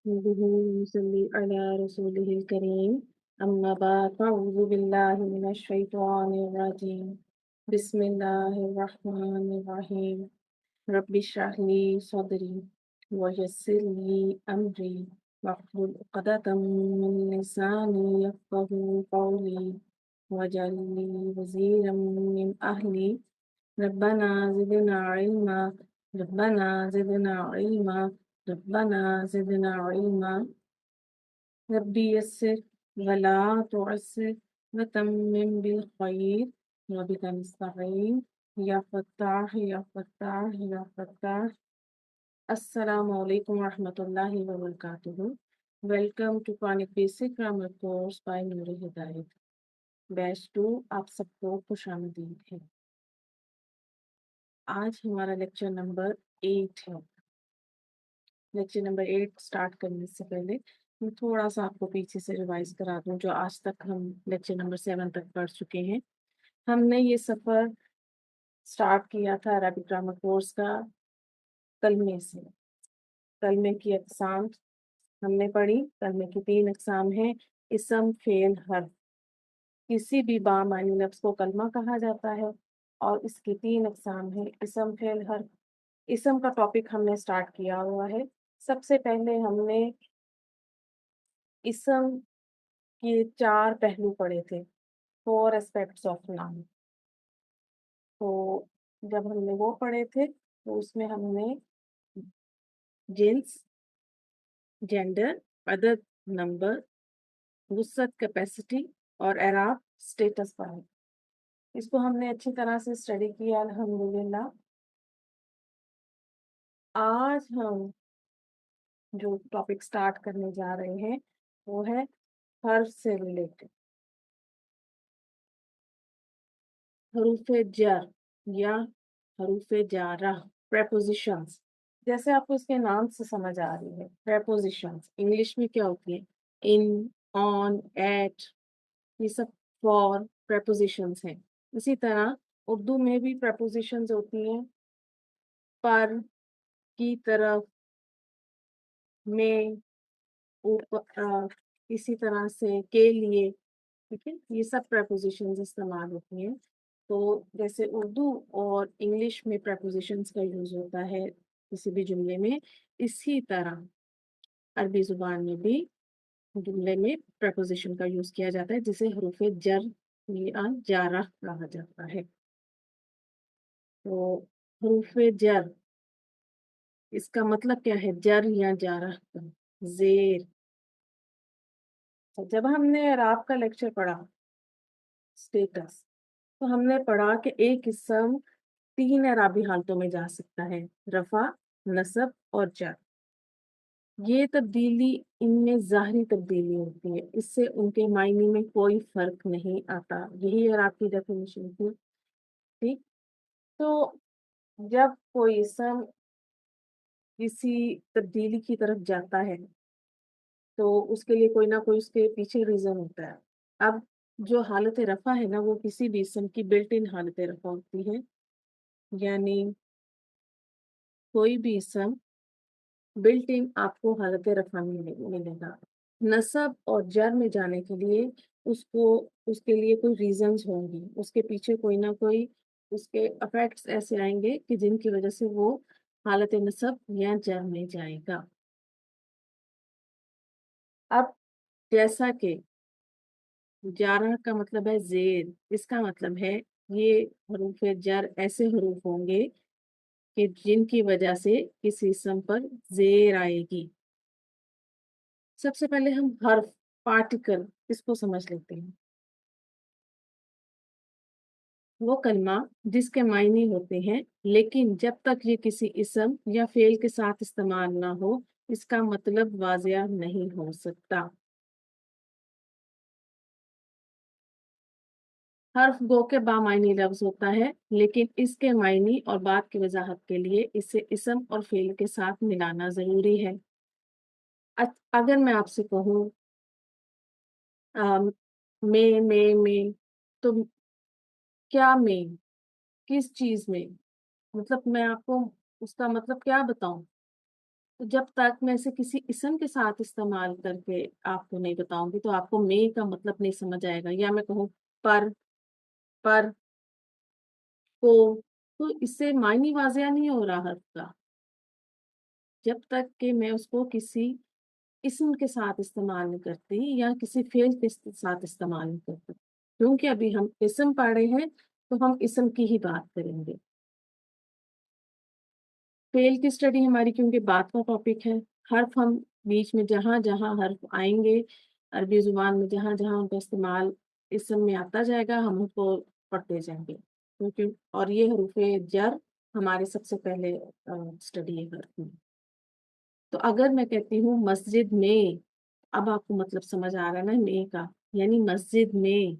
نحمده ونصلي على رسوله الكريم أما بعد فأعوذ بالله من الشيطان الرجيم بسم الله الرحمن الرحيم رب اشرح لي صدري ويسر لي أمري واحلل عقدة من لساني يفقهوا قولي واجعل لي وزيرا من أهلي ربنا زدنا علما ربنا زدنا علما ربنا زدنا علما ربي يسر ولا تعسر وتمم بالخير وبك نستعين يا فتاح يا فتاح يا فتاح السلام عليكم ورحمة الله وبركاته. Welcome to Chronic Basic Grammar Course by Noor Hidayat. Batch 2 आप सबको खुशामदीद है। आज हमारा लेक्चर नंबर 8 है। लेक्चर नंबर 8 स्टार्ट करने से पहले मैं थोड़ा सा आपको पीछे से रिवाइज करा दूं जो आज तक हम लेक्चर नंबर 7 तक पढ़ चुके हैं। हमने ये सफ़र स्टार्ट किया था अरबिक ग्रामर कोर्स का कलमे से। कलमे की अक़साम हमने पढ़ी। कलमे की 3 अक़साम हैं, इसम, फ़ेल, हर्फ। किसी भी बामानी लफ्ज़ को कलमा कहा जाता है और इसकी 3 अक़साम हैं, इसम, फ़ेल, हर्फ। इसम का टॉपिक हमने स्टार्ट किया हुआ है। सबसे पहले हमने इसम के 4 पहलू पढ़े थे, 4 एस्पेक्ट्स ऑफ नाउन। तो जब हमने वो पढ़े थे तो उसमें हमने जिन्स, जेंडर, अदद, नंबर, वुसअत, कैपेसिटी और एराब, स्टेटस पढ़े। इसको हमने अच्छी तरह से स्टडी किया अल्हम्दुलिल्लाह। आज हम जो टॉपिक स्टार्ट करने जा रहे हैं वो है हर्फ से रिलेटेड। हरूफ जर या हरूफ जारा, प्रेपोजिशंस। जैसे आपको इसके नाम से समझ आ रही है, प्रेपोजिशंस इंग्लिश में क्या होती है? इन, ऑन, एट, ये सब फॉर प्रेपोजिशंस हैं। इसी तरह उर्दू में भी प्रेपोजिशंस होती हैं, पर, की तरफ, में, ऊपर, इसी तरह से के लिए। ठीक है, ये सब प्रेपोजिशंस इस्तेमाल होती हैं। तो जैसे उर्दू और इंग्लिश में प्रेपोजिशंस का यूज होता है किसी भी जुमले में, इसी तरह अरबी जुबान में भी जुमले में प्रेपोजिशन का यूज किया जाता है जिसे हरूफ जर या जारा कहा जाता है। तो हरूफ जर, इसका मतलब क्या है? जर या जारा का जेर। तो जब हमने एराब का लेक्चर पढ़ा, स्टेटस, तो हमने पढ़ा कि एक इसम 3 एराबी हालतों में जा सकता है, रफा, नसब और जर। ये तब्दीली इनमें ज़ाहिरी तब्दीली होती है, इससे उनके मायने में कोई फ़र्क नहीं आता। यही एराब की डेफिनेशन थी। ठीक? तो जब कोई इसम किसी तब्दीली की तरफ जाता है तो उसके लिए कोई ना कोई उसके पीछे रीज़न होता है। अब जो हालत रफ़ा है ना, वो किसी भी इसम की बिल्ट इन हालत रफ़ा होती है। यानी कोई भी इसम बिल्ट इन आपको हालत रफ़ा मिलेगा। नसब और जर में जाने के लिए उसको उसके लिए कोई रीज़न्स होंगी, उसके पीछे कोई ना कोई उसके इफ़ेक्ट्स ऐसे आएँगे कि जिनकी वज़ह से वो हालत नसब या जर में जाएगा। अब जैसा कि जारा का मतलब है ज़ेर, इसका मतलब है ये हरूफ जर ऐसे हरूफ होंगे कि जिनकी वजह से किसी इसम पर ज़ेर आएगी। सबसे पहले हम हर्फ, पार्टिकल, इसको समझ लेते हैं। वो कलमा जिसके मायने होते हैं, लेकिन जब तक ये किसी इसम या फ़ेल के साथ इस्तेमाल ना हो, इसका मतलब वाज़िया नहीं हो सकता। हर्फ गो के बामायनी लफ्ज़ होता है, लेकिन इसके मायने और बात की वज़ाहत के लिए इसे इसम और फ़ेल के साथ मिलाना ज़रूरी है। अगर मैं आपसे कहूँ में, तो क्या में? किस चीज़ में? मतलब मैं आपको उसका मतलब क्या बताऊँ? तो जब तक मैं इसे किसी इसम के साथ इस्तेमाल करके आपको नहीं बताऊंगी तो आपको मे का मतलब नहीं समझ आएगा। या मैं कहूँ पर को, तो इससे मायने वाज़िया नहीं हो रहा हर्फ का, जब तक कि मैं उसको किसी इस्म के साथ इस्तेमाल नहीं करती या किसी फ़ेल के साथ इस्तेमाल नहीं करती। क्योंकि अभी हम इस्म पढ़ रहे हैं, तो हम इस्म की ही बात करेंगे। फ़ेल की स्टडी हमारी क्योंकि बात का टॉपिक है, हर्फ हम बीच में जहाँ-जहाँ हर्फ आएँगे, अरबी ज़ुबान में जहाँ-जहाँ उनका इस्तेमाल इस्म में आता जाएगा, हम उसको पढ़ते जाएँगे। क्योंकि और ये हरूफ़े जर हमारे सबसे पहले स्टडी है हर्फ में। तो अगर मैं कहती हूँ मस्जिद में, अब आपको मतलब समझ आ रहा है ना में का, यानी मस्जिद में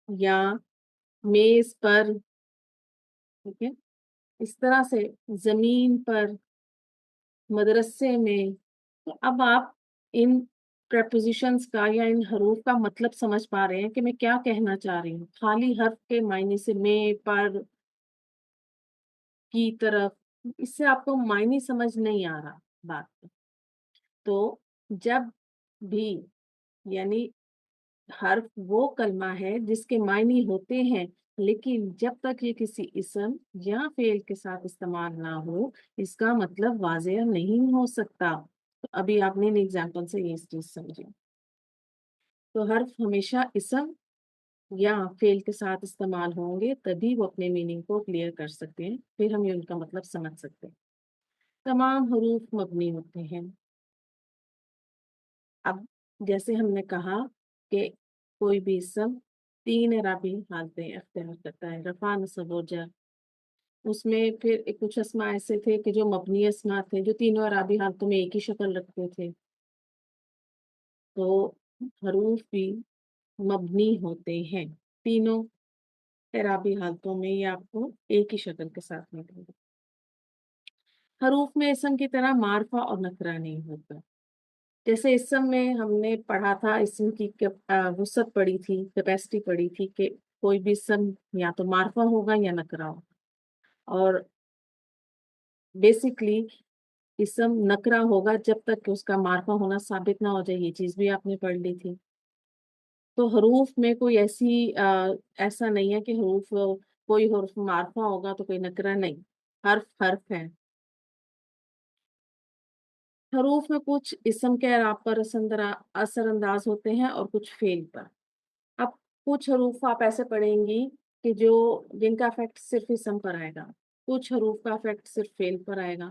या मेज़ पर, ठीक है? इस तरह से ज़मीन पर, मदरसे में, तो अब आप इन प्रेपोज़िशंस का या इन हरूफ का मतलब समझ पा रहे हैं कि मैं क्या कहना चाह रही हूँ। खाली हर्फ के मायने से में, पर, की तरफ, इससे आपको मायने समझ नहीं आ रहा बात का। तो जब भी, यानी हर्फ वो कलमा है जिसके मायने होते हैं, लेकिन जब तक ये किसी इसम या फ़ेल के साथ इस्तेमाल ना हो, इसका मतलब वाज़ेह नहीं हो सकता। तो अभी आपने इन एग्ज़ाम्पल से ये चीज़ समझी। तो हर्फ हमेशा इसम या फ़ेल के साथ इस्तेमाल होंगे, तभी वो अपने मीनिंग को क्लियर कर सकते हैं, फिर हम ये उनका मतलब समझ सकते हैं। तमाम हरूफ मबनी होते हैं। अब जैसे हमने कहा कि कोई भी इसम 3 इराबी हालतें इख्तियार करता है, रफ़ा, नस्ब और जर। उसमें फिर कुछ अस्मा ऐसे थे कि जो मबनी अस्मा थे, जो तीनों इराबी हालतों में एक ही शक्ल रखते थे। तो हरूफ भी मबनी होते हैं। तीनों इराबी हालतों में ये आपको एक ही शक्ल के साथ मिलेंगे। हरूफ में इसम की तरह मार्फा और नकरा नहीं होता। जैसे इस्म में हमने पढ़ा था, इस्म की वुसअत पढ़ी थी, कैपेसिटी पढ़ी थी कि कोई भी इस्म या तो मार्फा होगा या नकरा होगा। और बेसिकली इस्म नकरा होगा जब तक कि उसका मार्फा होना साबित ना हो जाए, ये चीज़ भी आपने पढ़ ली थी। तो हरूफ में कोई ऐसा नहीं है कि कोई हर्फ मार्फा होगा तो कोई नकरा नहीं, हर्फ हर्फ है। हरूफ में कुछ इस्म के एराब पर असरअंदाज होते हैं और कुछ फेल पर। अब कुछ हरूफ आप ऐसे पढ़ेंगी कि जो जिनका इफ़ेक्ट सिर्फ़ इस्म पर आएगा, कुछ हरूफ का इफ़ेक्ट सिर्फ़ फ़ेल पर आएगा।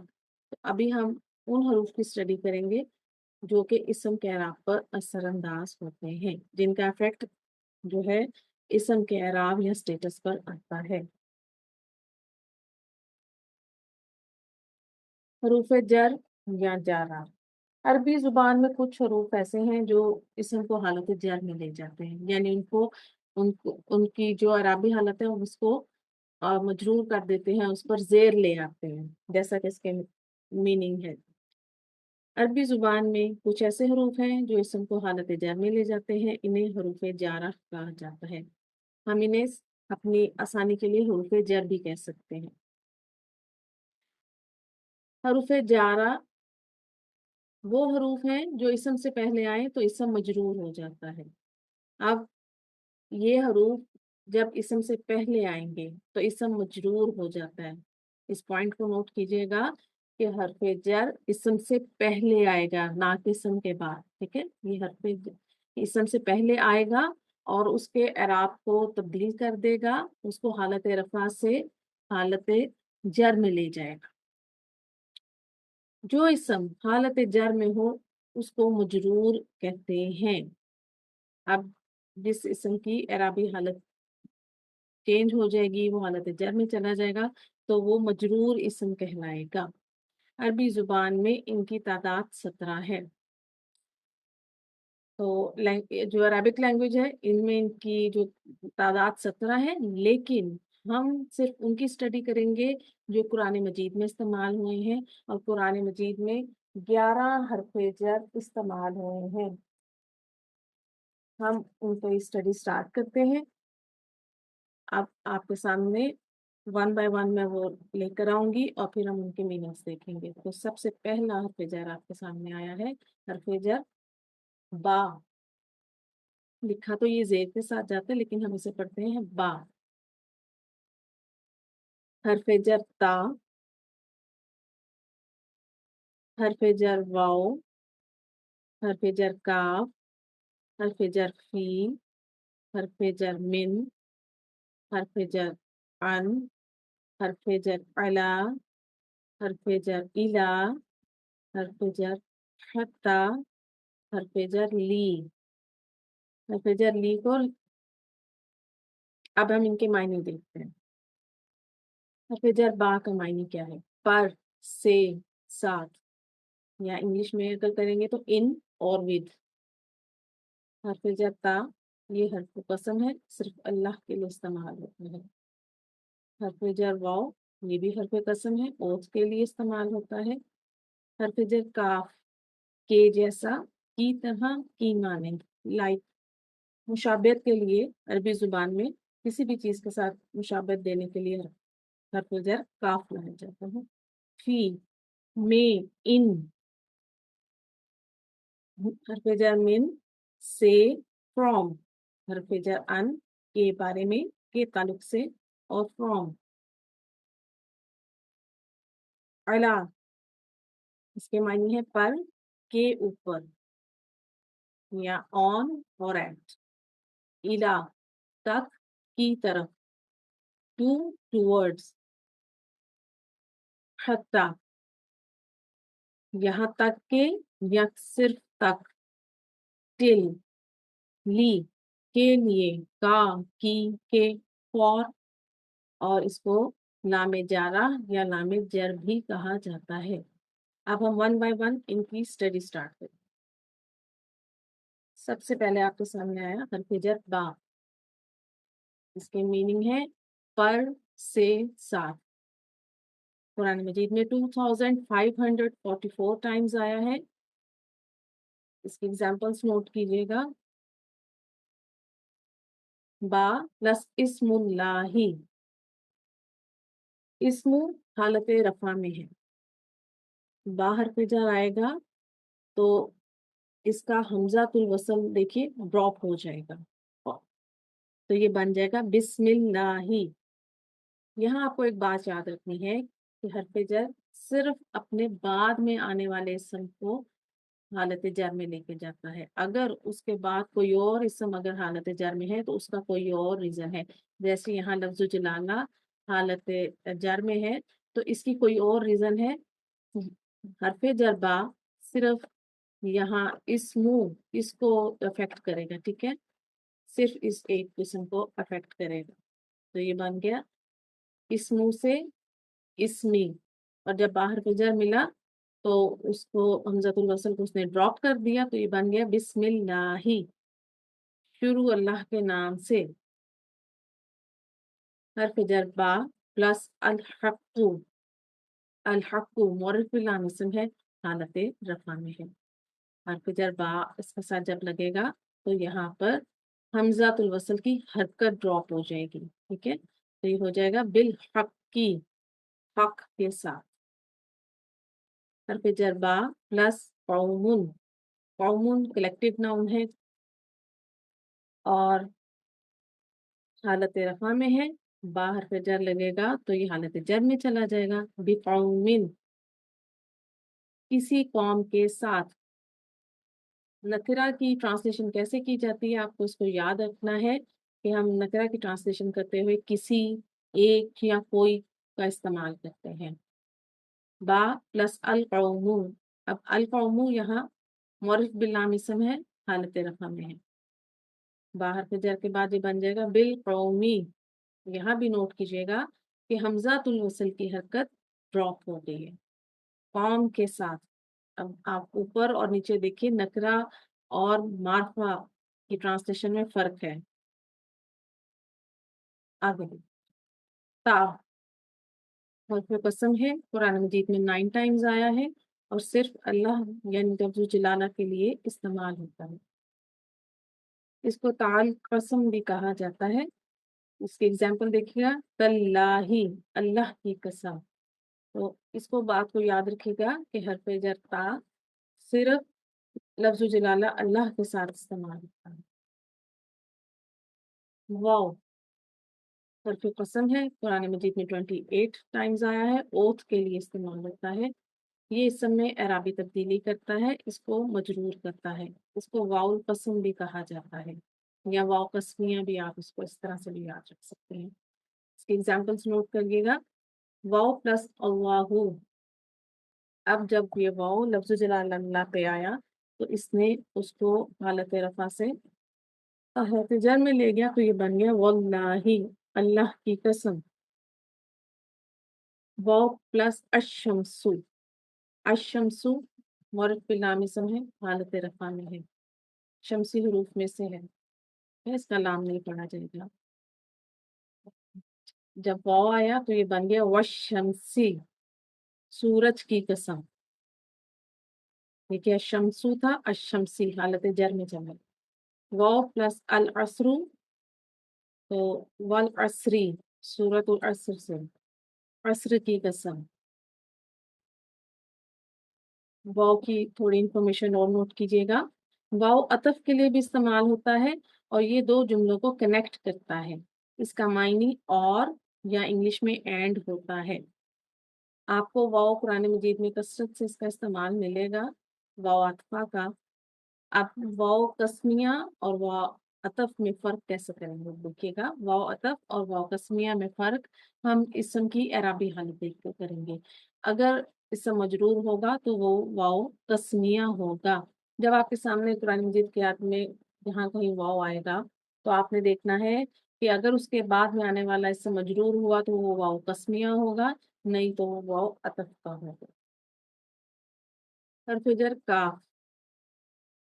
तो अभी हम उन हरूफ की स्टडी करेंगे जो कि इस्म के एराब पर असरअंदाज होते हैं, जिनका इफ़ेक्ट जो है इस्म के एराब या स्टेटस पर आता है। हरूफ जर या जारा। अरबी ज़ुबान में कुछ हरूफ ऐसे हैं जो इस्म को हालत जर में ले जाते हैं, यानी उनको उनकी जो अरबी हालत है उसको मजरूर कर देते हैं, उस पर ज़ेर ले आते हैं, जैसा कि इसके मीनिंग है। अरबी ज़ुबान में कुछ ऐसे हरूफ हैं जो इस्म को हालत जर में ले जाते हैं, इन्हें हरूफ जारा कहा जाता है। हम इन्हें अपनी आसानी के लिए हरूफ जर भी कह सकते हैं। हरूफ जारा वो हरूफ हैं जो इस्म से पहले आए तो इस्म मजरूर हो जाता है। अब ये हरूफ जब इस्म से पहले आएँगे, तो इस्म मजरूर हो जाता है। इस पॉइंट को नोट कीजिएगा कि हर्फ़े जर इस्म से पहले आएगा, ना कि इस्म के बाद, ठीक है? ये हर्फ़े ज इस्म से पहले आएगा और उसके एराब को तब्दील कर देगा, उसको हालत रफ़ा से हालत जर में ले जाएगा। जो इस्म हालत जर में हो, उसको मजरूर कहते हैं। अब जिस इस्म की एराबी हालत चेंज हो जाएगी, वो हालत जर में चला जाएगा, तो वो मजरूर इस्म कहलाएगा। अरबी ज़ुबान में इनकी तादाद 17 है। तो जो अरेबिक लैंग्वेज है, इनमें इनकी जो तादाद 17 है, लेकिन हम सिर्फ़ उनकी स्टडी करेंगे जो कुरान मजीद में इस्तेमाल हुए हैं और कुरान मजीद में 11 हर्फ़े जर इस्तेमाल हुए हैं। हम उनकी स्टडी स्टार्ट करते हैं। अब आपके सामने वन बाय वन मैं वो लेकर आऊंगी और फिर हम उनके मीनिंग्स देखेंगे। तो सबसे पहला हर्फ जार आपके सामने आया है, हर्फ जार बा। लिखा तो ये जेर के साथ जाता है लेकिन हम इसे पढ़ते हैं बा। हर्फ जार ता, हर्फ जार वाओ, हर्फ जार काफ, हर्फ जार फी, हर्फ जार मिन, हर्फ जार अन, हर्फ जार अला, हर्फ जार इला, हर्फ जार हत्ता, हर्फ जार ली। हर्फ जार ली को अब हम इनके मायने देखते हैं। हर्फ जार बा का मायने क्या है? पर, से, साथ, या इंग्लिश में अगर करेंगे तो इन और विद। हर्फ जार ता, ये हर्फ कसम है, सिर्फ अल्लाह के लिए इस्तेमाल होता है। हर्फ जार वाओ, ये भी हर्फ कसम है, ओथ के लिए इस्तेमाल होता है। हर्फ जार काफ, के जैसा, की तरह, की माने, लाइक। मुशाबहत के लिए अरबी जुबान में किसी भी चीज के साथ मुशाबहत देने के लिए हर्फ जार काफ लाया जाता है। फी, में, इन। हर्फ जार मिन, से, फ्रॉम। हर्फ जार अन, के बारे में, के ताल्लुक से, और फ्रॉम। अला, इसके मायने है पर, के ऊपर, या ऑन और एट। इला, तक, की तरफ, टू, टूवर्ड्स। हत्ता, यहाँ तक के, या सिर्फ तक। टिल, ली, के लिए, का, की, के, फॉर, और इसको लामे जारा या लामे जर भी कहा जाता है। अब हम वन बाय वन इनकी स्टडी स्टार्ट करें। सबसे पहले आपके सामने आया हर्फ जार बा। इसके मीनिंग है पर, से, साथ। कुरान मजीद में 2544 टाइम्स आया है। इसकी एग्जांपल्स नोट कीजिएगा। बा प्लस इस्मुल्लाही, इस्मु हालत रफा में है, बा हर्फ जार आएगा तो इसका हमजातुल वसल देखिए ड्रॉप हो जाएगा, तो ये बन जाएगा बिस्मिल्लाही। यहाँ आपको एक बात याद रखनी है कि हर्फ जार सिर्फ अपने बाद में आने वाले इसम को हालत जार में लेके जाता है। अगर उसके बाद कोई और इसम अगर हालत जार में है तो उसका कोई और रीजन है। जैसे यहाँ लफ्ज़ जलाला हालत जार में है तो इसकी कोई और रीजन है। हर्फ जार बा सिर्फ यहाँ इसको अफेक्ट करेगा, ठीक है, सिर्फ इस एक किस्म को अफेक्ट करेगा। तो ये बन गया इस्मू से इस्मी, और जब बाहर पे जार मिला तो उसको हमजतुल वसल को उसने ड्रॉप कर दिया तो ये बन गया बिस्मिल्लाही, शुरू अल्लाह के नाम से। हर्फ जार बा प्लस अल हक्कु, अल हक्कु मोरफ बिल इसम है, हालत रफा में है। हर्फ जार बा इसके साथ जब लगेगा तो यहाँ पर हमजातुल वसल की हरकत ड्रॉप हो जाएगी, ठीक है, तो ये हो जाएगा बिल हक की, हक के साथ। हर्फ जार बा प्लस कौमुन, कौमुन कलेक्टिव नाउन है और हालत रफा में है। बा हर्फ जार लगेगा तो ये हालत जर में चला जाएगा। बिकौमिन, किसी कौम के साथ। नकरा की ट्रांसलेशन कैसे की जाती है आपको इसको याद रखना है कि हम नकरा की ट्रांसलेशन करते हुए किसी, एक या कोई का इस्तेमाल करते हैं। बा प्लस अल कौमू, अब अल कौमू यहाँ मुअर्रफ बिल लाम इसम है, हालत रफा में है। बाहर के जर के बाद ये बन जाएगा बिल कौमी। यहाँ भी नोट कीजिएगा कि हमजातुल वसल की हरकत ड्रॉप हो गई है, कौम के साथ। अब आप ऊपर और नीचे देखिए, नकरा और मार्फा की ट्रांसलेशन में फर्क है। आगे ता हर्फ कसम है, कुरान मजीद में 9 टाइम्स आया है और सिर्फ अल्लाह यानी लफ्ज़ जलाला के लिए इस्तेमाल होता है। इसको ताल कसम भी कहा जाता है। اس کی ایگزامپل دیکھیے گا، تاللہ اللہ کی قسم. تو اس کو بات کو یاد رکھیے گا کہ حرف جر تا صرف لفظ جلالہ اللہ کے ساتھ استعمال ہوتا ہے. واو حرف قسم ہے، قرآن مجید میں 28 ٹائمز آیا ہے، اوتھ کے لیے استعمال ہوتا ہے. یہ اس میں اعرابی تبدیلی کرتا ہے، اس کو مجرور کرتا ہے. اس کو واو القسم بھی کہا جاتا ہے، یا واو قسمیہ بھی آپ اس کو اس طرح سے بھی یاد رکھ سکتے ہیں. اس کی ایگزامپلس نوٹ کریے گا. واو پلس اللہ، اب جب یہ واو لفظ جلال اللہ پہ آیا تو اس نے اس کو حالت رفع سے حالت جر میں لے گیا، تو یہ بن گیا واللہ اللہ کی قسم. واو پلس الشمس، الشمس مورد پہ لام اسم ہے، حالت رفع میں ہے، شمسی حروف میں سے ہے، اس کا لام نہیں پڑھا جائے گا. جب واو آیا تو یہ بن گیا والشمسی، سورج کی قسم. دیکھیے الشمسو تھا، الشمسی حالت جر میں جمع. واو پلس العصر، تو والعصری سورۃ العصر سے، عصر کی قسم. واو کی تھوڑی انفارمیشن اور نوٹ کیجیے گا. واو عطف کے لیے بھی استعمال ہوتا ہے اور یہ دو جملوں کو کنیکٹ کرتا ہے. اس کا معنی اور یا انگلش میں اینڈ ہوتا ہے. آپ کو واو قرآن مجید میں کثرت سے اس کا استعمال ملے گا، واو عطفہ کا. آپ واو قسمیہ اور واو عطف میں فرق کیسے کریں گے دیکھیے گا. واو عطف اور واو قسمیہ میں فرق ہم اسم کی اعرابی حالت دیکھ کر کریں گے. اگر اسم مجرور ہوگا تو وہ واو قسمیہ ہوگا. جب آپ کے سامنے قرآن مجید کی آیت میں جہاں کہیں واو آئے گا تو آپ نے دیکھنا ہے کہ اگر اس کے بعد میں آنے والا اسم مجرور ہوا تو وہ واو قسمیہ ہوگا، نہیں تو وہ واو عطف کا ہوگا. حرف جر کاف،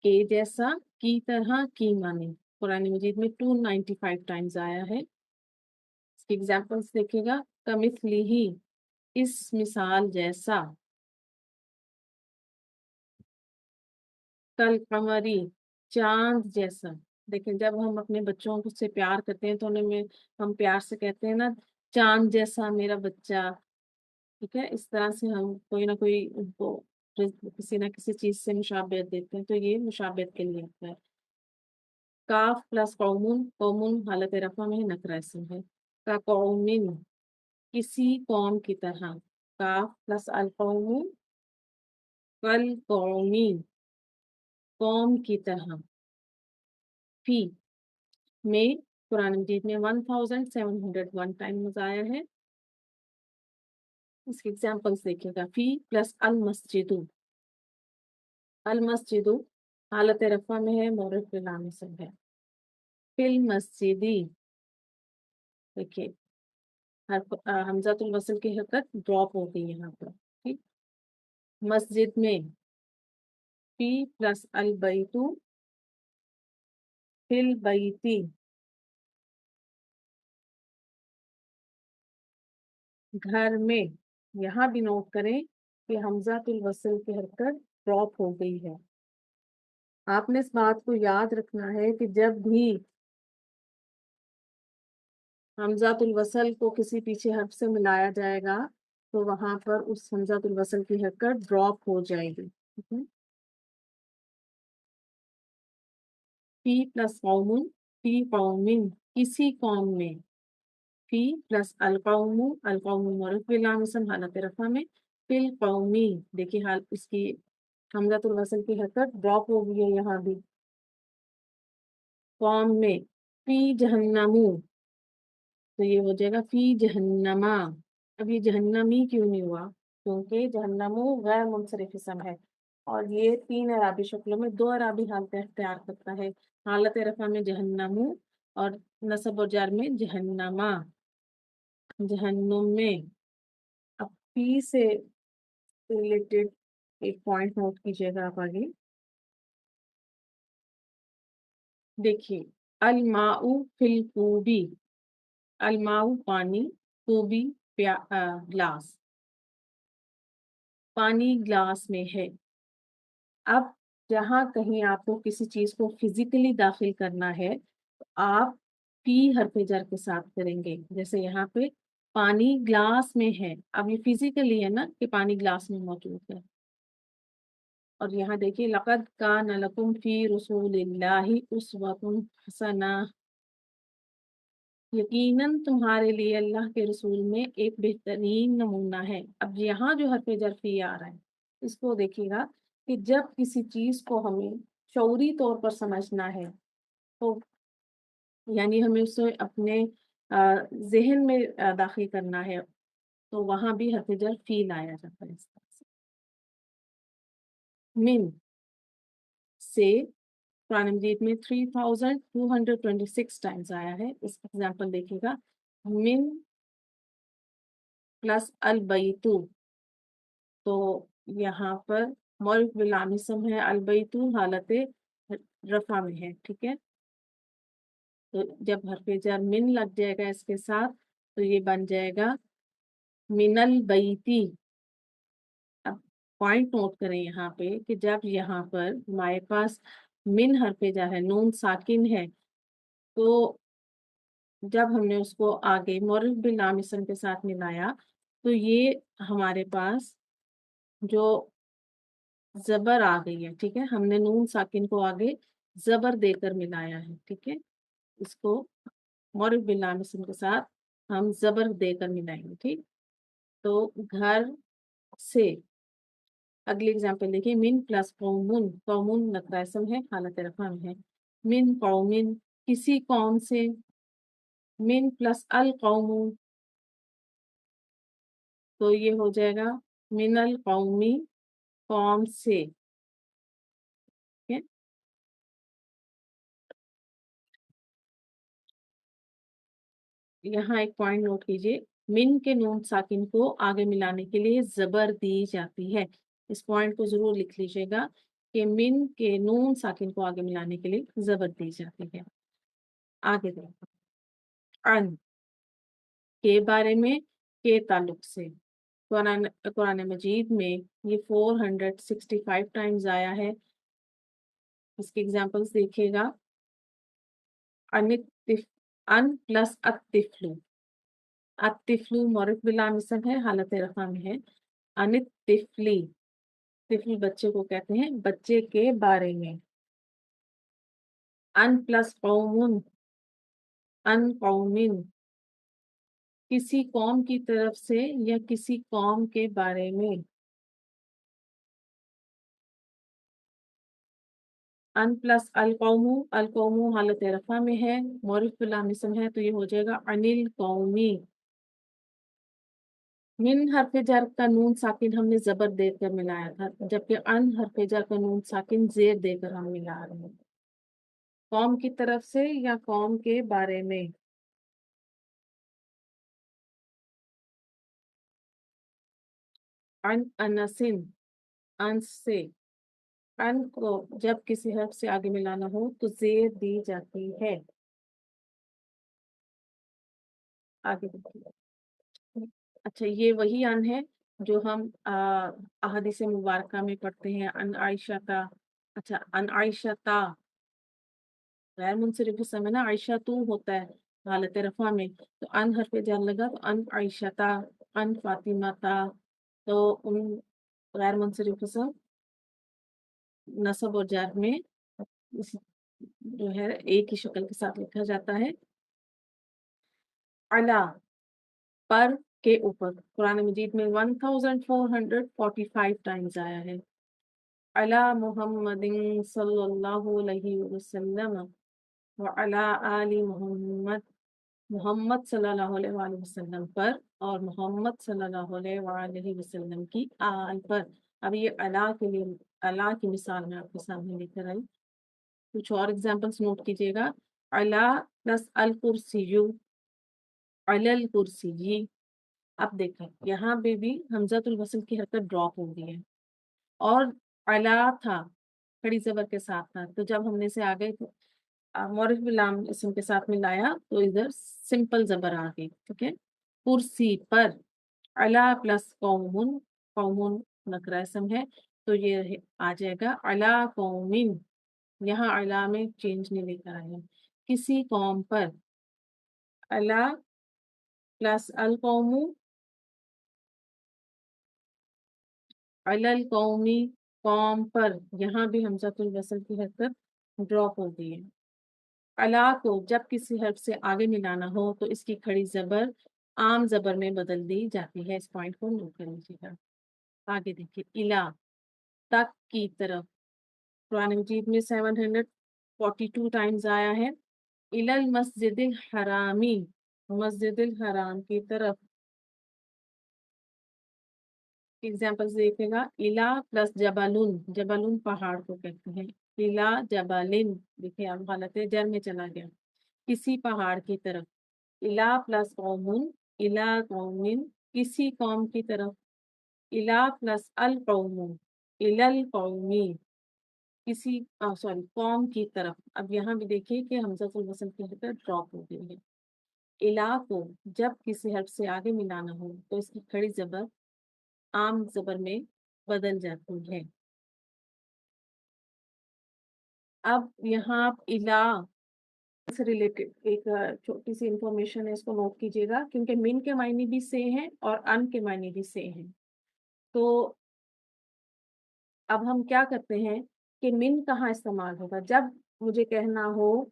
کے جیسا، کی طرح، کی مانے، قرآن مجید میں 295 ٹائمز آیا ہے. اس کی ایگزامپلس دیکھیے گا. کمثلہ، اس مثال جیسا. کالقمری، چاند جیسا. دیکھیں جب ہم اپنے بچوں سے پیار کرتے ہیں تو انہیں ہم پیار سے کہتے ہیں نا چاند جیسا میرا بچہ. ٹھیک ہے، اس طرح سے ہم کوئی نہ کوئی ان کو کسی نہ کسی چیز سے مشابہت دیتے ہیں، تو یہ مشابہت کے لیے ہوتا ہے. کاف پلس قومن، قومن حالت رفع میں نکرہ اسم ہے. کا قومن، کسی قوم کی طرح. کاف پلس القوم، کل قومی، قوم کی طرح. فی میں قرآن مجید میں 1701 ٹائم آیا ہے. اس کی ایگزامپلس دیکھیے گا. فی پلس المسجد، المسجد حالت رفع میں ہے، مورد پہ لام اسم ہے. فی المسجدی، دیکھیے حمزۃ الوصل کی حرکت ڈراپ ہو گئی یہاں پر. ٹھیک، مسجد میں. فی پلس البیت، فی البیتی. گھر میں، یہاں بھی نوٹ کریں کہ حمزۃ الوصل کی حرکت ڈراپ ہو گئی ہے. آپ نے اس بات کو یاد رکھنا ہے کہ جب بھی حمزۃ الوصل کو کسی پیچھے حرف سے ملایا جائے گا تو وہاں پر اس حمزۃ الوصل کی حرکت ڈراپ ہو جائے گی. فی پلس قوم، فی قومن، کسی قوم میں. فی پلس القوم، القوم مورد پہ لام اسم حالت رفع میں. فی القومی، دیکھیے حال اس کی حمزۃ الوصل کی حرکت ڈراپ ہو گئی ہے یہاں بھی. قوم میں. فی جہنم، تو یہ ہو جائے گا فی جہنما. اب یہ جہنمی کیوں نہیں ہوا؟ کیونکہ جہنم غیر منصرف اسم ہے اور یہ 3 اعرابی شکلوں میں 2 اعرابی حالتیں اختیار کرتا ہے. حالت رفع میں جہنم اور نصب اور جر میں جہنما، جہنم میں. اب فی سے ریلیٹڈ ایک پوائنٹ نوٹ کیجیے گا آپ آگے. دیکھیے الماء فی الکوبی، الماء پانی، کوبی گلاس، پانی گلاس میں ہے. اب جہاں کہیں آپ کو کسی چیز کو فزیکلی داخل کرنا ہے تو آپ فی حرف جر کے ساتھ کریں گے. جیسے یہاں پہ پانی گلاس میں ہے، اب یہ فزیکلی ہے نا کہ پانی گلاس میں موجود ہے. اور یہاں دیکھیے لقد کان لکم فی رسول اللہ اسوۃ حسنہ، یقیناً تمہارے لیے اللہ کے رسول میں ایک بہترین نمونہ ہے. اب یہاں جو حرف جر فی آ رہا ہے اس کو دیکھیے گا کہ جب کسی چیز کو ہمیں شعوری طور پر سمجھنا ہے تو یعنی ہمیں اسے اپنے ذہن میں داخل کرنا ہے تو وہاں بھی حرف جر فی لایا جاتا ہے اس طرح سے. من سے قرآن مجید میں 3226 ٹائمز آیا ہے. اس ایگزامپل دیکھیے گا، من پلس البیتو، تو یہاں پر مورف باللام اسم ہے، البیتو حالت رفع میں ہے. ٹھیک ہے، تو جب حرف جر من لگ جائے گا اس کے ساتھ تو یہ بن جائے گا من البیتی. اب پوائنٹ نوٹ کریں یہاں پہ کہ جب یہاں پر ہمارے پاس من حرف جر ہے، نون ساکن ہے، تو جب ہم نے اس کو آگے مورف باللام اسم کے ساتھ ملایا تو یہ ہمارے پاس جو زبر آ گئی ہے. ٹھیک ہے، ہم نے نون ساکن کو آگے زبر دے کر ملایا ہے. ٹھیک ہے، اس کو مورف باللام اسم کے ساتھ ہم زبر دے کر ملائیں گے. ٹھیک، تو گھر سے. اگلی اگزامپل دیکھیے، من پلس قومن، قومن نکرہ اسم ہے، حالت رفع میں ہے. من قومن، کسی قوم سے. من پلس القوم، تو یہ ہو جائے گا من القومی، قوم سے. ٹھیک ہے، یہاں ایک پوائنٹ نوٹ کیجیے، من کے نون ساکن کو آگے ملانے کے لیے زبر دی جاتی ہے. اس پوائنٹ کو ضرور لکھ لیجیے گا کہ من کے نون ساکن کو آگے ملانے کے لیے زبر دی جاتی ہے. آگے دیکھیں، ان کے بارے میں، کے تعلق سے. قرآن مجید میں یہ 465 ٹائمز آیا ہے. اس کے ایگزامپلس دیکھیے گا، ان پلس الطفل، الطفل مورف باللام اسم ہے، حالت رفع میں ہے. ان الطفلی، طفل بچے کو کہتے ہیں، بچے کے بارے میں. ان پلس قومن، ان قومن، کسی قوم کی طرف سے یا کسی قوم کے بارے میں. ان پلس القوم، القوم حالت رفع میں ہے، مورف باللام اسم ہے، تو یہ ہو جائے گا عن القومی. من حرف جر کا نون ساکن ہم نے زبر دے کر ملایا تھا، جبکہ ان حرف جر کا نون ساکن زیر دے کر ہم ملا رہے ہیں. قوم کی طرف سے یا قوم کے بارے میں. ان انسن، انس سے. ان کو جب کسی حرف سے آگے ملانا ہو تو زیر دی جاتی ہے. آگے دیکھیے، اچھا یہ وہی ان ہے جو ہم احادیث مبارکہ میں پڑھتے ہیں، ان عائشہ کا. اچھا، ان عائشہ تا غیر منصرف اسم ہے نا، عائشہ تو ہوتا ہے حالت رفع میں، تو ان حرف جر لگا تو ان عائشہ تا، ان فاطمہ تا. تو ان غیر منصرف اسم نصب اور جر میں جو ہے ایک ہی شکل کے ساتھ لکھا جاتا ہے. علا، پر کے اوپر. قرآن مجید میں 1445 ٹائمز آیا ہے. علی محمد صلی اللہ علیہ وسلم وعلی آل محمد، محمد صلی اللہ علیہ وآلہ وسلم پر اور محمد صلی اللہ علیہ وآلہ وسلم کی آل پر. اب یہ علا کے لیے، علا کی مثال میں آپ کے سامنے لے کر آئی. کچھ اور ایگزامپلس نوٹ کیجیے گا، علا پلس الکرسی، علی الکرسی. اب دیکھیں یہاں پہ بھی حمزۃ الوصل کی حرکت ڈراپ ہو گئی ہے اور علا تھا، کھڑی زبر کے ساتھ تھا، تو جب ہم نے اسے آگے مورف باللام اسم کے ساتھ میں لایا تو ادھر سمپل زبر آ گئی. ٹھیک ہے، کرسی پر. علا پلس قومن، قومن نکرہ اسم ہے تو یہ آ جائے گا علا قومن. یہاں علا میں چینج نہیں لے کر آئے ہیں، کسی قوم پر. अला प्लस अल कौमु, अलल कौमी, कौम पर, यहाँ भी हमज़ातुल वसल की हरकत ड्रॉप हो गई है। अला को जब किसी हर्फ से आगे मिलाना हो तो इसकी खड़ी जबर आम जबर में बदल दी जाती है। इस पॉइंट को नोट कर लीजिएगा। आगे देखिए, इला, तक की तरफ, कुरान मजीद में 742 टाइम्स आया है। इलल मस्जिदिल हरामी, मस्जिदिल हराम की तरफ। एग्जाम्पल्स देखेगा, इला प्लस जबलुन, जबलुन पहाड़ को कहते हैं। इला जबलिन, देखिए अब गलत है, जर में चला गया, किसी पहाड़ की तरफ। इला प्लस कौमुन, इला कौमिन, किसी कौम की तरफ। इला प्लस अल कौमु, इलल कौमी, किसी सॉरी कौम की तरफ। अब यहाँ भी देखिए कि हमज़ातुल वसल की हरकत ड्रॉप हो गई है। इला को जब किसी हर्फ से आगे मिलाना हो तो इसकी खड़ी जबर आम जबर में बदल जाती है। अब यहाँ आप इला से रिलेटेड एक छोटी सी इंफॉर्मेशन है, इसको नोट कीजिएगा, क्योंकि मिन के मायने भी से हैं और अन के मायने भी से हैं। तो अब हम क्या करते हैं कि मिन कहाँ इस्तेमाल होगा? जब मुझे कहना हो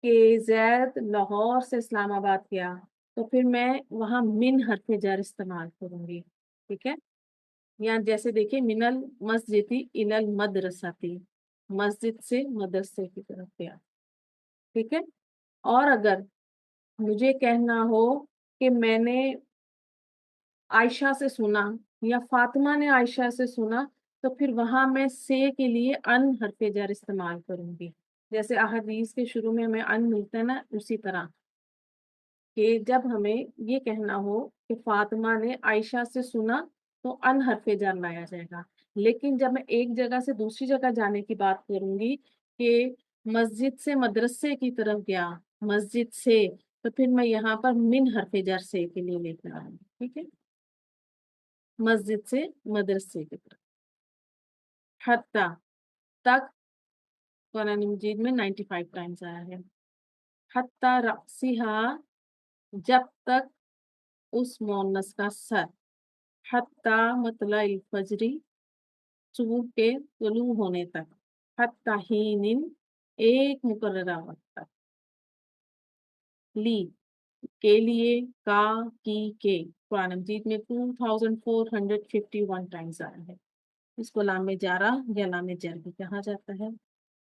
कि जैद लाहौर से इस्लामाबाद गया, तो फिर मैं वहाँ मिन हर्फ जर इस्तेमाल करूंगी। ठीक है, या जैसे देखिए, मिनल मस्जिदी इलल मदरसाती, मस्जिद से मदरसे की तरफ गया। ठीक है, और अगर मुझे कहना हो कि मैंने आयशा से सुना या फातिमा ने आयशा से सुना, तो फिर वहां मैं से के लिए अन हरफ जार इस्तेमाल करूंगी। जैसे अहदीस के शुरू में हमें अन मिलता है ना, उसी तरह कि जब हमें ये कहना हो कि फातिमा ने आयशा से सुना, तो अन हरफ जार लाया जाएगा। लेकिन जब मैं एक जगह से दूसरी जगह जाने की बात करूंगी कि मस्जिद से मदरसे की तरफ गया, मस्जिद से, तो फिर मैं यहाँ पर मिन हरफ जार से के लिए लेकर आऊंगी। ठीक है, मस्जिद से मदरसे की तरफ। हत्ता, तक, कुरान मजीद में 95 टाइम्स आया है। हत्ता रअसिहा, जब तक उस मोनस का सर। हत्ता मतलइल फजरी, सुबह के तुलू होने तक। हत्ता हीनिन, एक मुकर्ररा वक्त तक। ली, के लिए, का, की, के, कुरान मजीद में 2451 टाइम्स आया है। इसको लामे जारा या लामे जर भी कहा जाता है।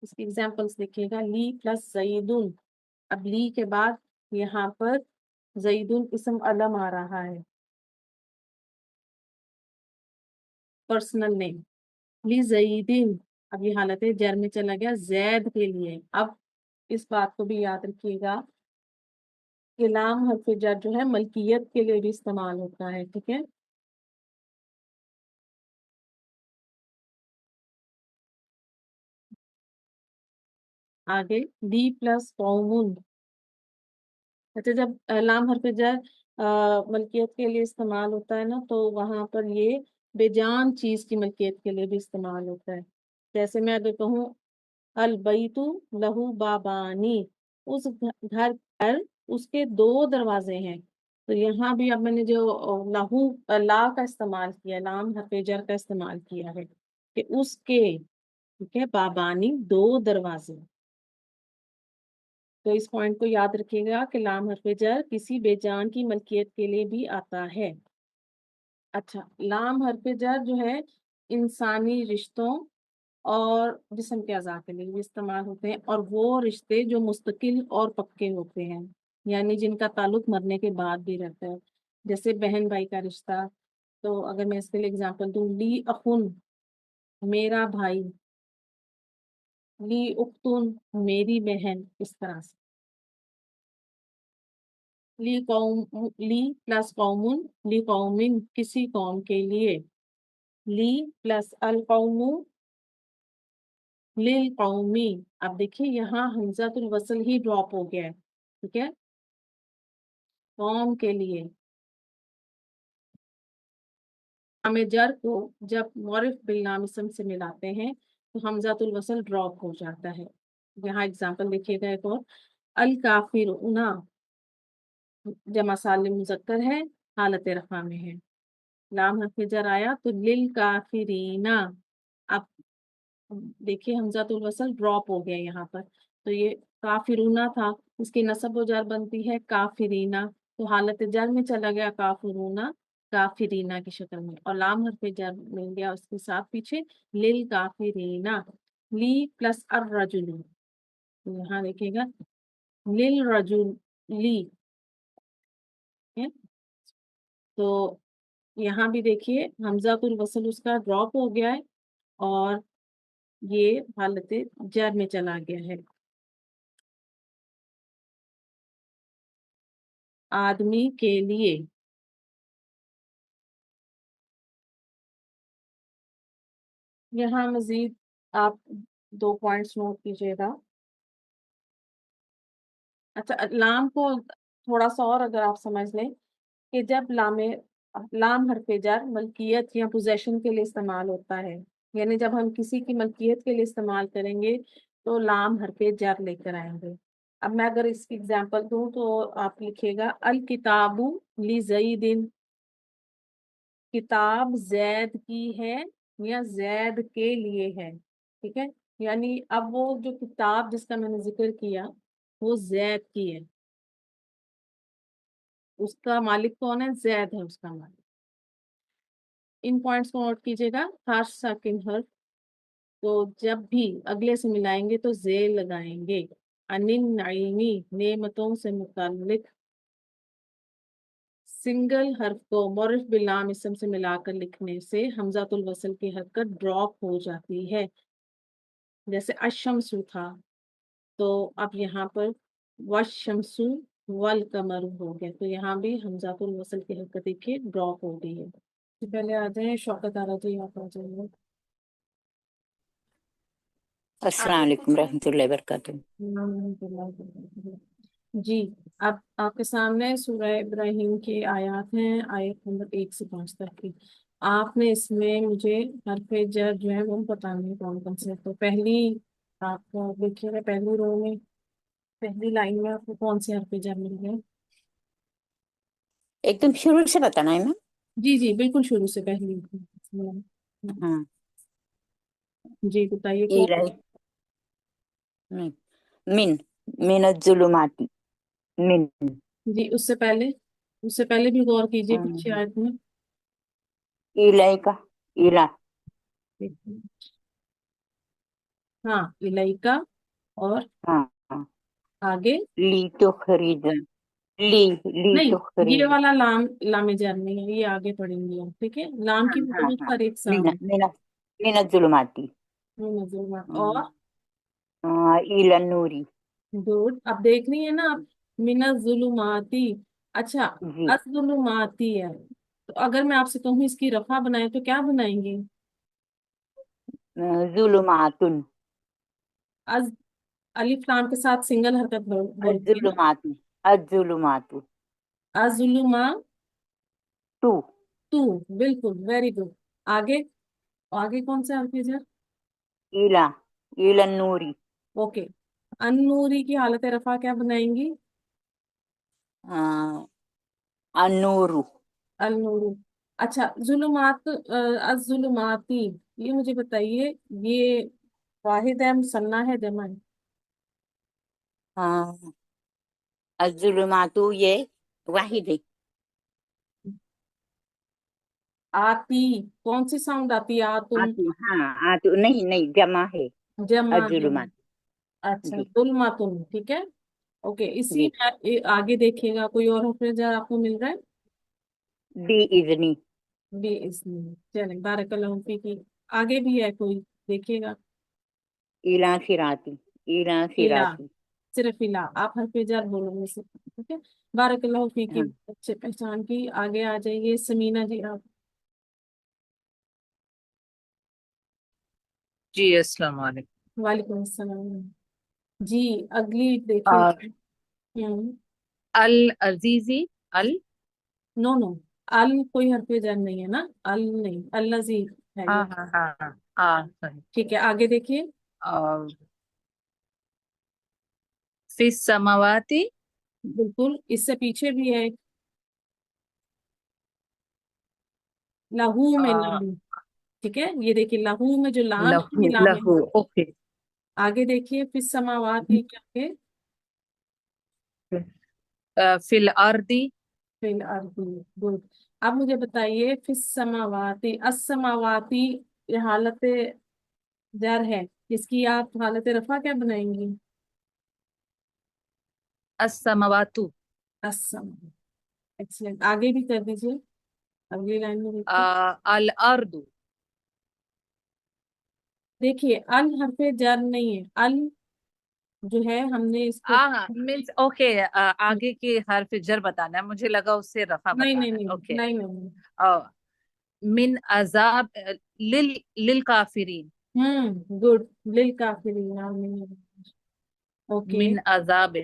इसके एग्जाम्पल्स देखिएगा, ली प्लस जईदुन। अब ली के बाद यहाँ पर जईदुन इसम अलम आ रहा है, पर्सनल नेम। ली जईदिन, अब ये हालत है जर में चला गया, जैद के लिए। अब इस बात को भी याद रखिएगा कि लाम हर्फ जर जो है मलकियत के लिए भी इस्तेमाल होता है। ठीक है, आगे ली प्लस कौमुन। अच्छा, जब लाम हर्फ जर मलकियत के लिए इस्तेमाल होता है ना, तो वहां पर ये बेजान चीज की मलकियत के लिए भी इस्तेमाल होता है। जैसे मैं अगर कहूँ अल बैतु लहू बाबानी, उस घर पर उसके दो दरवाजे हैं। तो यहाँ भी अब मैंने जो लहू ला का इस्तेमाल किया, लाम हर्फ जर का इस्तेमाल किया है कि उसके, ठीक है, बाबानी दो दरवाजे। तो इस पॉइंट को याद रखिएगा कि लाम हर्फ जर किसी बेजान की मलकियत के लिए भी आता है। अच्छा, लाम हर्फ जर जो है इंसानी रिश्तों और जिस्म के अज़ा के लिए भी इस्तेमाल होते हैं, और वो रिश्ते जो मुस्तकिल और पक्के होते हैं, यानी जिनका ताल्लुक मरने के बाद भी रहता है। जैसे बहन भाई का रिश्ता। तो अगर मैं इसके लिए एग्जांपल दूं, ली अखुन, मेरा भाई। ली उख्तुन, मेरी बहन। इस तरह से ली कौम, ली प्लस कौमुन, ली कौमिन, किसी कौम के लिए। ली प्लस अल कौमु, लिल कौमी। अब देखिए यहाँ हमजातुल वसल ही ड्रॉप हो गया है। ठीक है, कौम के लिए। नाम जर को जब मौरिफ बिल नाम इसम से मिलाते हैं तो हमजातुल वसल ड्रॉप हो जाता है। यहाँ एग्जांपल देखिएगा एक और, अल काफिरूना, जमा सालिम मुज़क्कर है, हालत रफा में है। लाम हर्फ जर आया तो लिल काफिरीना। अब देखिए हमजातुल वसल ड्रॉप हो गया यहाँ पर, तो ये काफिरूना था, इसकी नसब व जर बनती है काफिरीना, तो हालत जर में चला गया काफिरूना काफिरीना की शक्ल में, और लाम हर्फ जर मिल गया उसके साथ पीछे लिल काफिरीना। ली प्लस अर रजुलू, तो यहाँ देखिएगा लिल रजुल ली है। तो यहाँ भी देखिए हमजातुल वसल उसका ड्रॉप हो गया है और ये हालत जर में चला गया है। आदमी के लिए, यहाँ मजीद आप 2 पॉइंट्स नोट कीजिएगा। अच्छा, लाम को थोड़ा सा और अगर आप समझ लें कि जब लाम हरफ जर मलकियत या पोजेशन के लिए इस्तेमाल होता है, यानी जब हम किसी की मलकियत के लिए इस्तेमाल करेंगे तो लाम हरफ जर लेकर आएंगे। अब मैं अगर इसकी एग्जांपल दूं तो आप लिखिएगा अल किताबु ली ज़ैदिन, किताब जैद की है या जैद के लिए है, ठीक है। यानी अब वो जो किताब जिसका मैंने जिक्र किया वो जैद की है, उसका मालिक कौन है, जैद है उसका मालिक। इन पॉइंट्स को नोट कीजिएगा। खास साकिन हर्फ तो जब भी अगले से मिलाएंगे तो जे लगाएंगे। अनिन नाइमी नेमतों से मुताल्लिक, सिंगल हर्फ को मोरिफ बिलाम इसम से मिलाकर लिखने से हमजातुल वसल की हरकत ड्रॉप हो जाती है। जैसे अशमसु था, तो अब यहाँ पर वशमसु वल कमर हो गया, तो यहाँ भी हमजातुल वसल की हरकत देखिए ड्रॉप हो गई है। तो पहले आ जाए शौकत आरा जी, आप आ जाइए। अस्सलाम वालेकुम रहमतुल्लाहि व बरकातुहू। जी, अब आपके सामने सूरह इब्राहिम की आयत हैं, आयत नंबर 1 से 5 तक की। आपने इसमें मुझे हरफ जर जो है वो बताने हैं कौन कौन से। तो पहली आप देखिएगा, पहली रो में पहली लाइन में आपको कौन से हरफ जर मिल गए। एकदम शुरू से बताना है मैम? जी जी बिल्कुल शुरू से पहली। हाँ। जी बताइए कौन। इलाही मिन मिन मिनज़्ज़ुलुमाति मिन। जी उससे पहले भी गौर कीजिए पीछे आयत में। इलाही का इला। हाँ इलाइका, और हाँ हाँ। आगे ली तो खरीद ली ली नहीं, तो ये खरीद। वाला लामे जर नहीं है, ये आगे पढ़ेंगे हम, ठीक है। लाम हाँ की हाँ बहुत हाँ। सारे मीना इकसाम मीना मिनज़्ज़ुलुमाति नजर और इला नूरी। गुड। अब देख रही है ना आप, मिना जुलुमाती। अच्छा, जी। अजुलुमाती है, तो अगर मैं आपसे कहूँ इसकी रफा बनाए तो क्या बनाएंगे। जुलुमातुन। अज अलिफ लाम के साथ सिंगल हरकत बोलते हैं ना। अज़्ज़ुलुमातु अज़्ज़ुलुमातु अजुलुमा तू। तू, बिल्कुल वेरी गुड। आगे, आगे कौन सा हरफ है सर। इला इला नूरी। ओके, अनूरी की हालत रफा क्या बनाएंगी। अनूरु। अल नूरू। अच्छा, जुलुमात अजुलुमाती, ये मुझे बताइए, ये वाहिद है मुसन्ना है जमा है। अज़्ज़ुलुमातु ये वाहिद है। आती, कौन सी साउंड आती है, आ तुम। आतु हाँ आतु नहीं नहीं जमा है। जमा अज़्ज़ुलुमात। अच्छा जी दुलमातुन, ठीक है। ओके, इसी जी। में आगे देखिएगा कोई और हरफ जर आपको मिल रहा है। बी इजनी। बे इसमें चले बारकल्लाहु फीकी। आगे भी है कोई, देखिएगा। इला सिराती इला इला, सिराती। सिर्फ इला, आप हर पे जार बोलोगे सिर्फ, ठीक है। बारकल्लाहु फीकी, हाँ अच्छे पहचान की। आगे आ जाइए समीना जी आप। जी अस्सलाम वालेकुम। वालेकुम अस्सलाम। जी, अगली और देखिए। अल अजीजी। अल। नो नो, अल कोई हरफ जर नहीं है ना, अल नहीं, अल्लजी है हाँ ये। हाँ हाँ हाँ सही। ठीक है, आगे देखिए। और फिस समावाती बिल्कुल, इससे पीछे भी है, लहू में आ, लाम। ठीक है, ये देखिए लहू में जो लाम है, ये लहू लाम है। लहू ओके। आगे देखिए फिर समावाती क्या है, फिल अर्दी। फिल अर्दी। गुड। अब मुझे बताइए फिर समावाती, असमावाती, ये हालत जर है, इसकी आप हालत रफा क्या बनाएंगी? अस्समावातु। असम। एक्सीलेंट, आगे भी कर दीजिए, अगली लाइन में देखिए। अल अर्दु। देखिए अल हरफे जर नहीं है, अल जो है हमने इसको, मीन्स ओके, आगे के हर्फ जर बताना है, मुझे लगा उससे रफा नहीं नहीं बताना नहीं है। ओके। नहीं नहीं। मिन अजाब लिल लिल काफिरीन। गुड, लिल काफिरीन आमीन। ओके। मिन अजाब।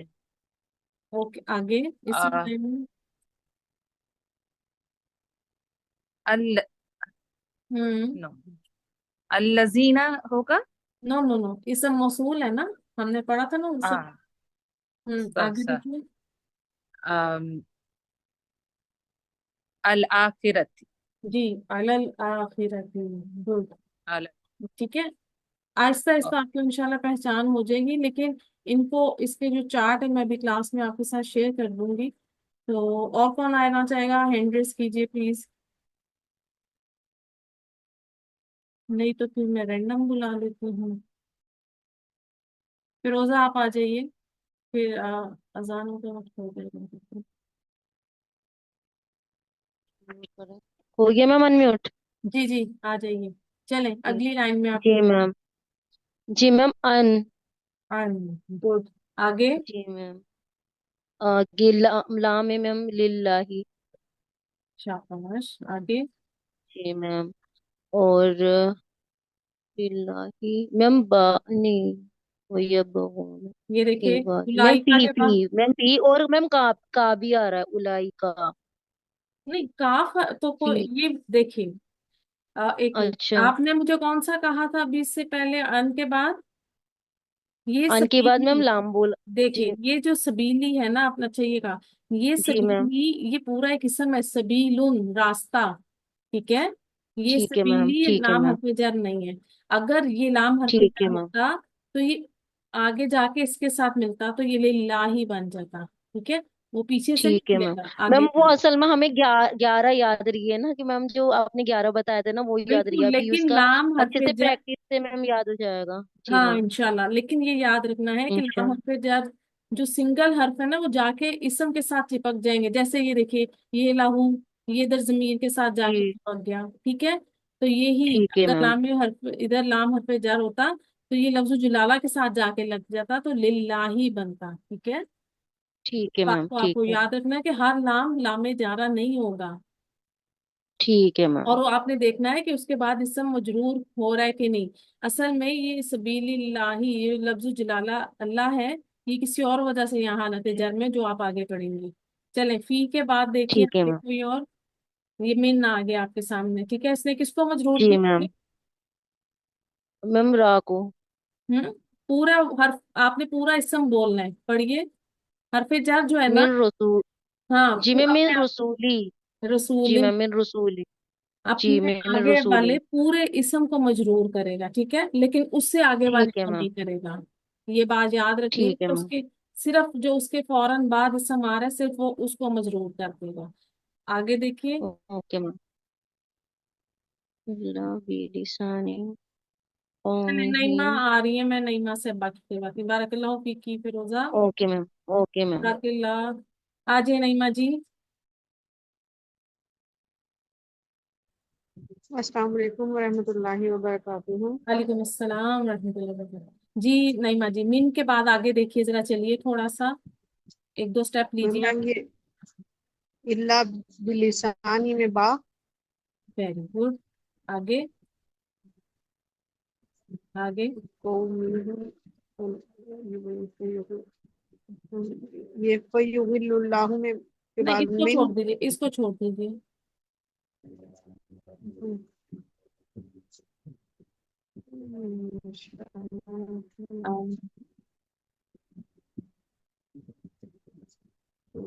ओके, आगे इसी लाइन में। अल हम्म। नो, अल्लजीना होगा। नो नो नो, इसम मौसूल है ना, हमने पढ़ा था ना उससे। हाँ, सर आगे सर। देखिए। अल आखिरत। जी, अलल आखिरती। गुड। अल ठीक है, आहिस्ता आहिस्ता आपको इंशाल्लाह पहचान हो जाएगी, लेकिन इनको, इसके जो चार्ट है मैं भी क्लास में आपके साथ शेयर कर दूंगी। तो और कौन आना चाहेगा, हैंड रेस कीजिए प्लीज, नहीं तो फिर मैं रैंडम बुला लेती हूँ। फिरोजा आप आ जाइए, फिर अजान का वक्त हो जाएगा। हो गया मैम अनम्यूट। जी जी, आ जाइए। चलें जी अगली लाइन में जी आपको। मैम। जी मैम अन। गुड। आगे। जी मैम। लाम है मैम लिल्लाही। शाबाश, आगे। जी मैम। और लिल्लाही मैम बा नहीं, वही अब ये देखिए मैम उलाइका पी के बाद, पी मैम पी, और मैम का भी आ रहा है उलाई का। नहीं काफ तो कोई, पी। ये देखिए, एक मिनट, अच्छा। आपने मुझे कौन सा कहा था अभी इससे पहले, अन के बाद? ये अन के बाद मैम सबीली। लाम बोल। देखिए जी। ये जो सबीली है ना, अपना चाहिए का, ये जी मैम। सबीली, ये पूरा एक किस्म है, सबीलुन रास्ता। ठीक है, ये ठीक है मैम, सबीली, ये ठीक है लाम मैम, हरफ जर नहीं है। अगर ये लाम हरफ ठीक है जर मैम। होता तो ये आगे जाके इसके साथ मिलता तो ये लिल्लाही बन जाता। ठीक है, वो पीछे से नहीं ठीक है मैम। मिलेगा, मैम आगे वो जाके। असल में हमें 11 याद रही है ना, कि मैम जो आपने 11 बताया था ना वो याद रही बिल्कुल, है अभी लेकिन उसका। लाम अच्छे हरफ से जर, प्रैक्टिस से मैम याद हो जाएगा। जी हाँ मैम। इंशाल्लाह, लेकिन ये याद रखना है कि लाम इंशाल्लाह। हरफ जर जो सिंगल हर्फ है ना, वो जाके इसम के साथ चिपक जाएंगे, जैसे ये देखिए, ये लाहू, ये इधर जमीर के साथ जाके जी। चिपक गया। ठीक है, तो यही ठीक है अगर मैम। लाम हर्फ, इधर लाम हर्फ जर होता तो ये लफ्ज जुलाला के साथ जाके लग जाता तो लिल्लाही बनता। ठीक है, ठीक है बात मैम। को ठीक आपको है। याद रखना है कि हर लाम लामे जारा नहीं होगा, ठीक है और मैम। वो आपने देखना है कि उसके बाद इसम मजरूर हो रहा है कि नहीं। असल में ये सबीलिल्लाही, ये लफ्ज जलाला अल्लाह है, ये किसी और वजह से यहाँ हालत जर में, जो आप आगे पढ़ेंगे। चलें, फी के बाद देखिए ठीक है आगे मैम। कोई और, ये मिन आ गया आपके सामने। ठीक है, इसने किसको मजरूर जी किया? मैम। मैम रा को। हम्म, पूरा हर्फ आपने पूरा इसम बोलना है, पढ़िए। हरफे जर जो है ना, मिन रसूल। हाँ जी वो मैम मिन अपने आप, रसूली। जी रसूल, मैम मिन रसूली। जी अपने मैम मिन आगे वाले रसूली। पूरे इसम को मजरूर करेगा। ठीक है, लेकिन उससे आगे वाले ठीक है को मैम। नहीं करेगा। ये बात याद रखनी है ठीक है कि मैम। उसके, सिर्फ जो उसके फौरन बाद इसम आ रहा है, सिर्फ वो उसको मजरूर कर देगा। आगे देखिए। Okay ma'am. ला बिलिसानी चलिए, कौमिही। नईमा आ रही है, मैं नईमा से बाकी बात, बारकल्लाह फीकी Firoza. Okay ma'am. Okay ma'am. बारकल्लाह, आ जाइए नईमा जी। अस्सलाम वालेकुम वरहमतुल्लाहि वबरकातुहू। वालेकुम अस्सलाम रहमतुल्लाहि व बरकातहू। जी नईमा जी, मिन के बाद आगे देखिए जरा, चलिए थोड़ा सा, एक दो स्टेप लीजिए। मैम ये इल्ला बिलिसानी में बा। Very good. आगे, आगे। ये फयुगिल्लुल्लाहु में के नहीं, बाद इसको छोड़ मिन। दीजिए, इसको छोड़ दीजिए।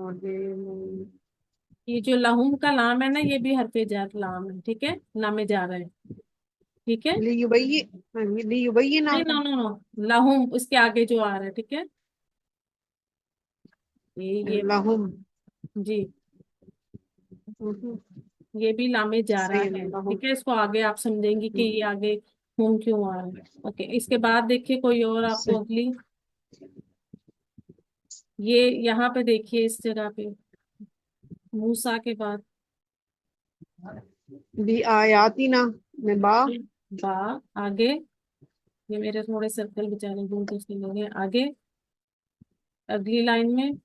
आगे ये जो लहुम का लाम है ना, ये भी हरफ जर लाम है, ठीक है, लामे जा रहा है, ठीक है। लियुबय्यिना नहीं, नो नो नो, लहुम उसके आगे जो आ रहा है, ठीक है, ये लहुम। जी, ये भी लामे जा रहा सही है, है, लहुम। ठीक है। इसको आगे आप समझेंगे कि ये आगे हुम क्यों आ रहा है। ओके, इसके बाद देखिए कोई और आपको अगली, ये यहाँ पे देखिए इस जगह पे मूसा के बाद बी आयातिना में बा। बा, आगे ये मेरे थोड़े सर्कल बेचारे घूमते उसके लोग हैं, आगे अगली लाइन में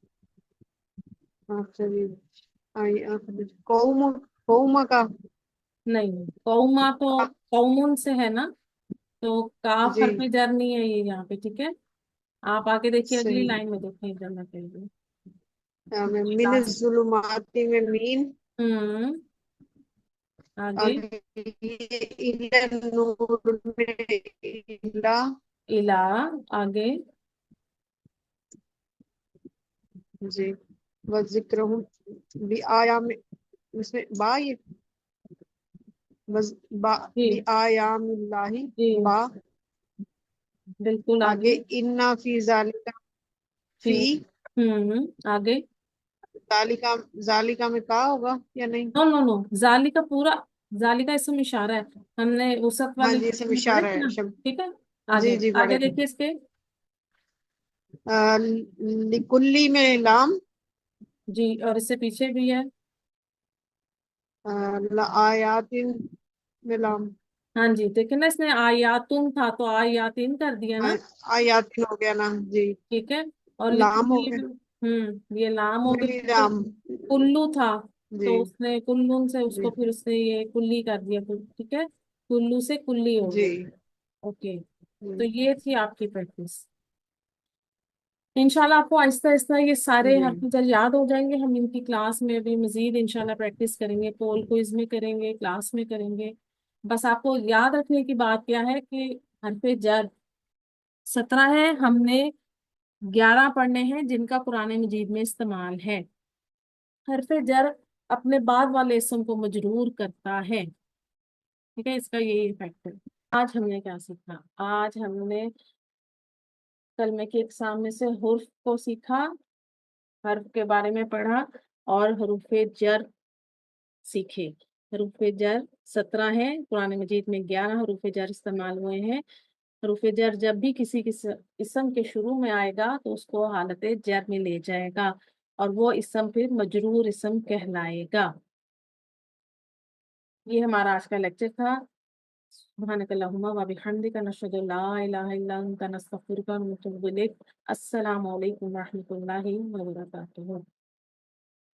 कौम कौम का। नहीं, कौमा तो कौमुन से है ना, तो काफ जी हरफ जर नहीं है ये यहाँ पे, ठीक है। आप आगे देखिए अगली सही। लाइन में देखिए इधर मैं कह रही मिन ज़ुलुमाति में मीन। हूँ। आगे आगे इला नूर में इला। इला, आगे जी व जिक्र भी आया में, इसमें बा ये बस बा जी भी आयामिल्लाही जी बा। बिल्कुल आगे आगे इन्ना फी जालिका फी आगे जालिका। जालिका में का होगा या नहीं? नो नो नो, जाली का पूरा, जाली का इसमें इशारा है, हमने वसत हाँ वाली जी लाइन सब में पढ़े इशारा थे है ना, शब्द। ठीक है। जी आगे जी आगे बड़े थे। देखिए इसके, लिकुल्ली में लाम। जी, और इससे पीछे भी है। आयातिन में लाम। हाँ जी, देखिए ना, इसने आयातुन था तो आयातिन कर दिया ना, आयातिन हो गया ना जी। ठीक है। और लाम हो लिकुल्ली गया। में ये लाम हो में भी गया, फिर लाम। कुल्लू था जी तो उसने कुल्लून से जी उसको फिर उसने ये कुल्ली कर दिया, ठीक है, कुल्लू से कुल्ली हो जी। गया। ओके, तो ये थी आपकी प्रैक्टिस। इंशाल्लाह आपको आहिस्ता आहिस्ता ये सारे जी हरफ जब याद हो जाएंगे, हम इनकी क्लास में भी मजीद इंशाल्लाह प्रैक्टिस करेंगे, पोल क्विज में करेंगे, क्लास में करेंगे। बस आपको याद रखने की बात क्या है कि हरफ जर 17 है, हमने 11 पढ़ने हैं जिनका कुरान मजीद में इस्तेमाल है। हरफ जर अपने बाद वाले इसम को मजरूर करता है, ठीक है, इसका यही इफेक्ट है। आज हमने क्या सीखा? आज हमने कलमे के एक सामने से हुर्फ को सीखा, हर्फ के बारे में पढ़ा, और हरूफे जर सीखे। हरूफे जर 17 है, कुरान मजीद में 11 हरूफे जर इस्तेमाल हुए हैं। हरूफे जर जब भी किसी इसम के शुरू में आएगा तो उसको हालत जर में ले जाएगा, और वो इसम फिर मजरूर इसम कहलाएगा। ये हमारा आज का लेक्चर था। सुब्हानकल्लाहुम्मा व बिहम्दिका नशहदु ला इलाहा इल्ला अंता नस्तगफिरुका व नतूबु इलैक। अस्सलामु अलैकुम व रहमतुल्लाहि व बरकातुहू।